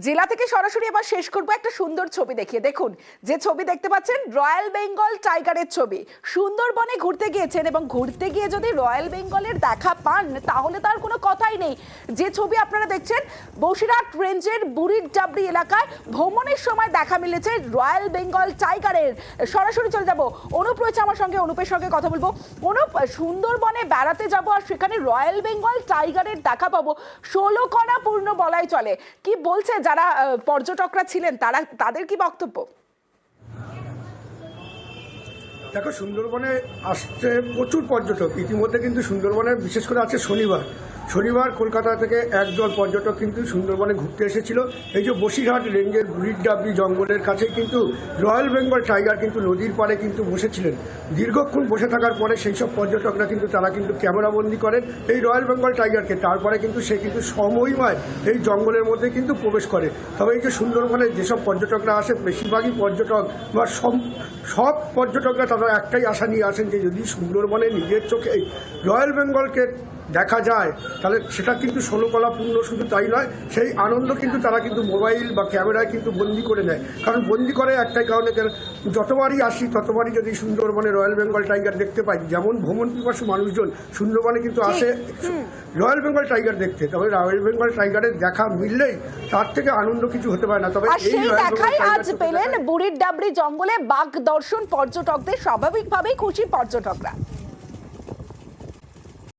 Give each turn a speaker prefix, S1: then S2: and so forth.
S1: জেলা থেকে সরাসরি এবার শেষ করবো একটা সুন্দর ছবি দেখিয়ে। দেখুন যে ছবি দেখতে পাচ্ছেন রয়্যাল বেঙ্গল টাইগারের ছবি। সুন্দরবনে ঘুরতে গিয়েছেন এবং ঘুরতে গিয়ে যদি রয়্যাল বেঙ্গলের দেখা পান তাহলে তার কোনো কথাই নেই। যে ছবি আপনারা দেখছেন বসিরহাট রেঞ্জের বুড়ির ডাবরি এলাকায় ভ্রমণের সময় দেখা মিলেছে রয়্যাল বেঙ্গল টাইগারের। সরাসরি চলে যাবো, অনুপ রয়েছে আমার সঙ্গে, অনুপের সঙ্গে কথা বলবো। অনুপ, সুন্দরবনে বেড়াতে যাবো আর সেখানে রয়্যাল বেঙ্গল টাইগারের দেখা পাবো, 16 কণা পূর্ণ বলাই চলে। কি বলছে যারা পর্যটকরা ছিলেন তাদের কি বক্তব্য?
S2: দেখো, সুন্দরবনে আসছে প্রচুর পর্যটক। ইতিমধ্যে কিন্তু সুন্দরবনে বিশেষ করে আছে শনিবার কলকাতা থেকে একদল পর্যটক কিন্তু সুন্দরবনে ঘুরতে এসেছিল। এই যে বসিরহাট রেঞ্জের বুড়ির ডাবরি জঙ্গলের কাছে কিন্তু রয়্যাল বেঙ্গল টাইগার কিন্তু নদীর পাড়ে কিন্তু বসেছিলেন। দীর্ঘক্ষণ বসে থাকার পরে সেই সব পর্যটকরা কিন্তু তারা কিন্তু ক্যামেরাবন্দি করেন এই রয়্যাল বেঙ্গল টাইগারকে। তারপরে কিন্তু সে কিন্তু সমহিমায় এই জঙ্গলের মধ্যে কিন্তু প্রবেশ করে। তবে এই যে সুন্দরবনে যেসব পর্যটকরা আসে, বেশিরভাগই পর্যটক বা সব পর্যটকরা তারা একটাই আশা নিয়ে আসেন যে যদি সুন্দরবনে নিজের চোখে রয়্যাল বেঙ্গলকে দেখা যায় তাহলে সেটা কিন্তু 16 কলা পূর্ণ। শুধু তাই নয়, সেই আনন্দ কিন্তু তারা কিন্তু মোবাইল বা ক্যামেরায় কিন্তু বন্দি করে নেয়। কারণ বন্দি করে একটাই কারণে, যতবারই আসি ততবারই যদি সুন্দরবনে রয়্যাল বেঙ্গল টাইগার দেখতে পাই। যেমন ভ্রমণ পিপাসু মানুষজন সুন্দরবনে কিন্তু আসে রয়্যাল বেঙ্গল টাইগার দেখতে, তবে রয়্যাল বেঙ্গল টাইগারের দেখা মিললেই তার থেকে আনন্দ কিছু হতে পারে না। তবে
S1: এই দেখাই আজ পেলেন বুড়ির ডাবরি জঙ্গলে বাঘ দর্শন পর্যটকদের। স্বাভাবিকভাবেই খুশি পর্যটকরা।